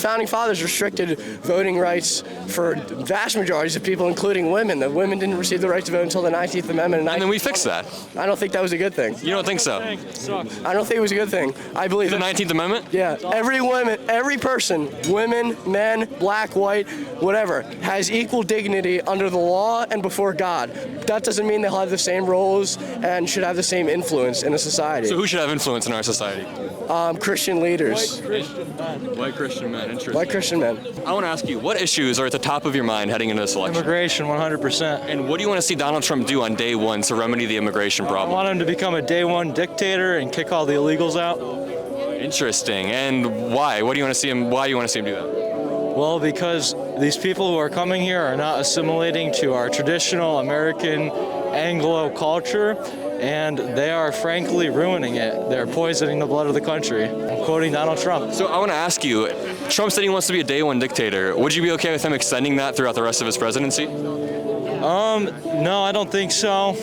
Founding Fathers restricted voting rights for vast majorities of people, including women. The women didn't receive the right to vote until the 19th Amendment. And then we fixed that. I don't think that was a good thing. You don't think so? I don't think it was a good thing. I believe The 19th Amendment? Yeah, every person, women, men, black, white, whatever, has equal dignity under the law and before God. That doesn't mean they'll have the same roles and should have the same influence in a society. So who should have influence in our society? Christian leaders. White Christian men. Interesting. White Christian men. I want to ask you, what issues are at the top of your mind heading into this election? Immigration, 100%. And what do you want to see Donald Trump do on day one to remedy the immigration I problem? want him to become a day one dictator and kick all the illegals out. Interesting. And why? What do you want to see him? Why do you want to see him do that? Well, because these people who are coming here are not assimilating to our traditional American Anglo culture, and they are frankly ruining it. They're poisoning the blood of the country. I'm quoting Donald Trump. So I want to ask you, Trump said he wants to be a day one dictator. Would you be okay with him extending that throughout the rest of his presidency? No, I don't think so.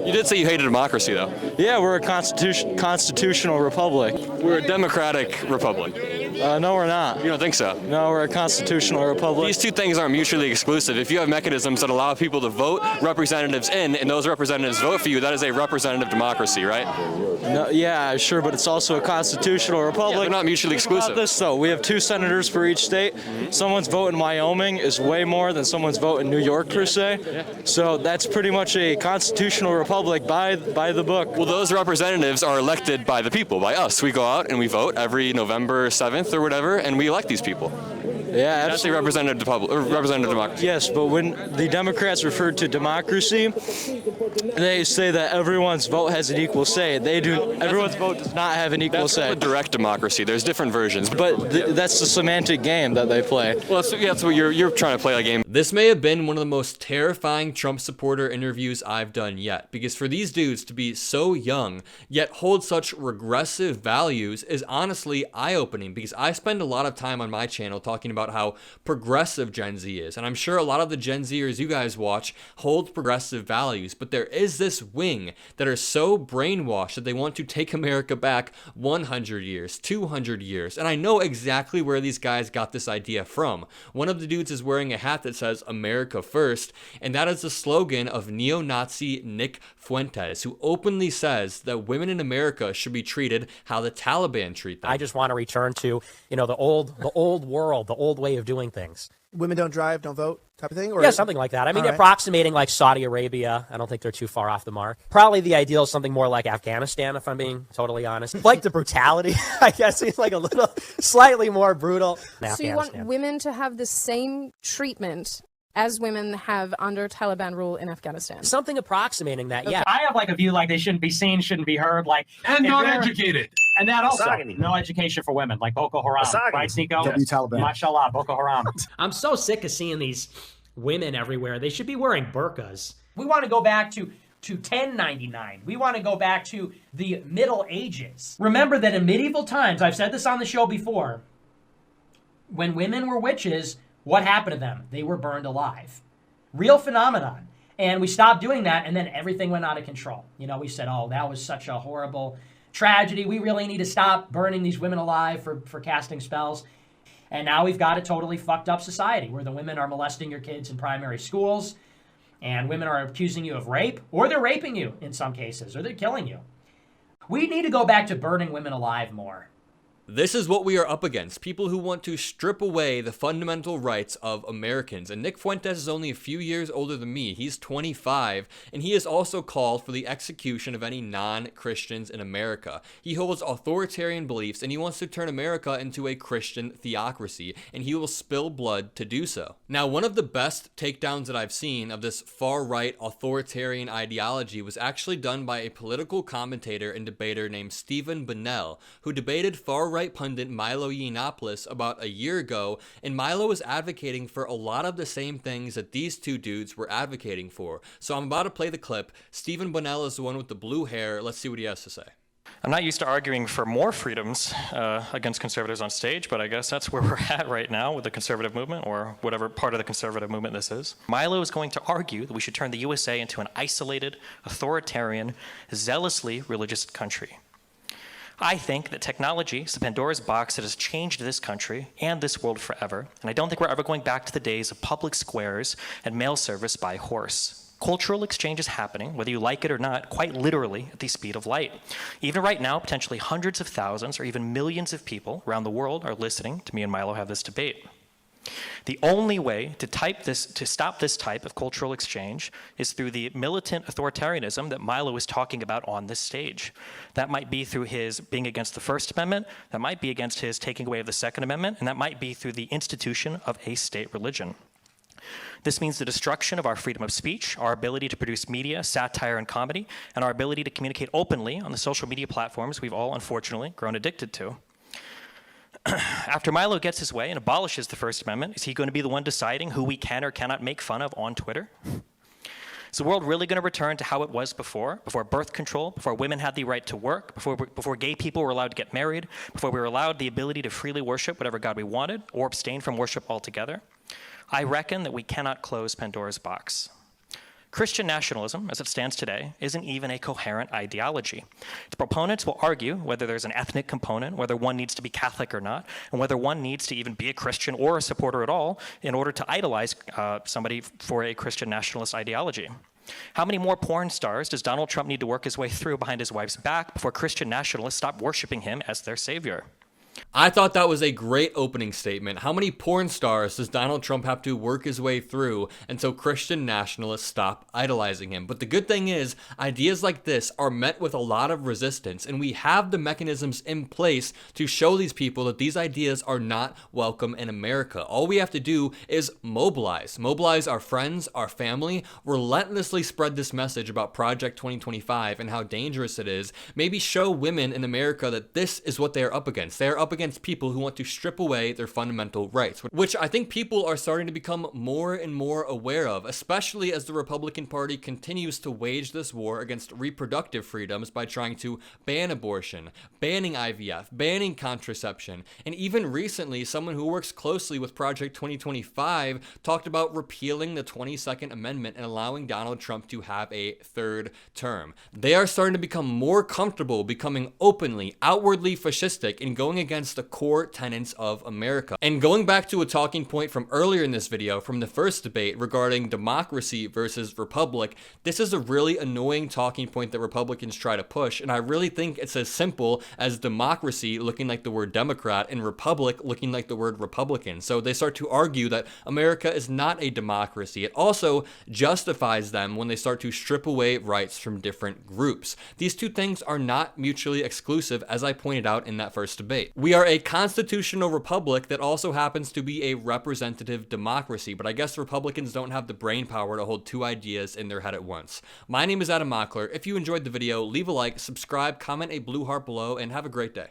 You did say you hated democracy, though. Yeah, we're a constitutional republic. We're a democratic republic. No, we're not. You don't think so? No, we're a constitutional republic. These two things aren't mutually exclusive. If you have mechanisms that allow people to vote representatives in, and those representatives vote for you, that is a representative democracy, right? No, yeah, sure, but it's also a constitutional republic. Yeah, they're not mutually exclusive. Think about this, though. We have 2 senators for each state. Someone's vote in Wyoming is way more than someone's vote in New York, per se. So that's pretty much a constitutional republic by the book. Well, those representatives are elected by the people, by us. We go out and we vote every November 7th or whatever, and we elect these people. Yeah, That's a representative democracy. Yes, but when the Democrats refer to democracy, they say that everyone's vote has an equal say. Everyone's vote does not have an equal That's say. a direct democracy. There's different versions. But that's the semantic game that they play. Well, that's what you're trying to play a game. This may have been one of the most terrifying Trump supporter interviews I've done yet, because for these dudes to be so young, yet hold such regressive values is honestly eye-opening, because I spend a lot of time on my channel talking about how progressive Gen Z is. And I'm sure a lot of the Gen Zers you guys watch hold progressive values, but there is this wing that are so brainwashed that they want to take America back 100 years, 200 years. And I know exactly where these guys got this idea from. One of the dudes is wearing a hat that says America First, and that is the slogan of neo-Nazi Nick Fuentes, who openly says that women in America should be treated how the Taliban treat them. I just want to return to, the old world, the old way of doing things. Women don't drive, don't vote type of thing? Or? Yeah, something like that. I mean, All right. approximating like Saudi Arabia. I don't think they're too far off the mark. Probably the ideal is something more like Afghanistan, if I'm being totally honest. Like the brutality, I guess, it's like a little slightly more brutal than So you Afghanistan. want women to have the same treatment as women have under Taliban rule in Afghanistan? Something approximating that, yeah. I have like a view like they shouldn't be seen, shouldn't be heard, like And not educated. And that also, Misogyny. no education for women, like Boko Haram, Misogyny. right, Nico? Taliban. Mashallah, Boko Haram. I'm so sick of seeing these women everywhere. They should be wearing burqas. We want to go back to 1099. We want to go back to the Middle Ages. Remember that in medieval times, I've said this on the show before, when women were witches, what happened to them? They were burned alive. Real phenomenon. And we stopped doing that, and then everything went out of control. We said, oh, that was such a horrible tragedy. We really need to stop burning these women alive for casting spells. And now we've got a totally fucked up society where the women are molesting your kids in primary schools, and women are accusing you of rape, or they're raping you in some cases, or they're killing you. We need to go back to burning women alive more. This is what we are up against. People who want to strip away the fundamental rights of Americans. And Nick Fuentes is only a few years older than me. He's 25, and he has also called for the execution of any non-Christians in America. He holds authoritarian beliefs, and he wants to turn America into a Christian theocracy, and he will spill blood to do so. Now, one of the best takedowns that I've seen of this far-right authoritarian ideology was actually done by a political commentator and debater named Stephen Bunnell, who debated far-right pundit Milo Yiannopoulos about a year ago, and Milo was advocating for a lot of the same things that these two dudes were advocating for. So I'm about to play the clip. Stephen Bunnell is the one with the blue hair. Let's see what he has to say. I'm not used to arguing for more freedoms against conservatives on stage, but I guess that's where we're at right now with the conservative movement, or whatever part of the conservative movement this is. Milo is going to argue that we should turn the USA into an isolated, authoritarian, zealously religious country. I think that technology is the Pandora's box that has changed this country and this world forever, and I don't think we're ever going back to the days of public squares and mail service by horse. Cultural exchange is happening, whether you like it or not, quite literally at the speed of light. Even right now, potentially hundreds of thousands or even millions of people around the world are listening to me and Milo have this debate. The only way to stop this type of cultural exchange is through the militant authoritarianism that Milo is talking about on this stage. That might be through his being against the First Amendment, that might be against his taking away of the Second Amendment, and that might be through the institution of a state religion. This means the destruction of our freedom of speech, our ability to produce media, satire, and comedy, and our ability to communicate openly on the social media platforms we've all unfortunately grown addicted to. After Milo gets his way and abolishes the First Amendment, is he going to be the one deciding who we can or cannot make fun of on Twitter? Is the world really going to return to how it was before birth control, before women had the right to work, before gay people were allowed to get married, before we were allowed the ability to freely worship whatever God we wanted or abstain from worship altogether? I reckon that we cannot close Pandora's box. Christian nationalism, as it stands today, isn't even a coherent ideology. Its proponents will argue whether there's an ethnic component, whether one needs to be Catholic or not, and whether one needs to even be a Christian or a supporter at all in order to idolize somebody for a Christian nationalist ideology. How many more porn stars does Donald Trump need to work his way through behind his wife's back before Christian nationalists stop worshiping him as their savior? I thought that was a great opening statement. How many porn stars does Donald Trump have to work his way through until Christian nationalists stop idolizing him? But the good thing is, ideas like this are met with a lot of resistance, and we have the mechanisms in place to show these people that these ideas are not welcome in America. All we have to do is mobilize. Mobilize our friends, our family, relentlessly spread this message about Project 2025 and how dangerous it is. Maybe show women in America that this is what they are up against. They are up against people who want to strip away their fundamental rights, which I think people are starting to become more and more aware of, especially as the Republican Party continues to wage this war against reproductive freedoms by trying to ban abortion, banning IVF, banning contraception, and even recently, someone who works closely with Project 2025 talked about repealing the 22nd Amendment and allowing Donald Trump to have a third term. They are starting to become more comfortable becoming openly, outwardly fascistic and going against the core tenets of America. And going back to a talking point from earlier in this video, from the first debate regarding democracy versus republic, this is a really annoying talking point that Republicans try to push, and I really think it's as simple as democracy looking like the word Democrat and republic looking like the word Republican. So they start to argue that America is not a democracy. It also justifies them when they start to strip away rights from different groups. These two things are not mutually exclusive, as I pointed out in that first debate. We are a constitutional republic that also happens to be a representative democracy, but I guess Republicans don't have the brain power to hold two ideas in their head at once. My name is Mockler. If you enjoyed the video, leave a like, subscribe, comment a blue heart below, and have a great day.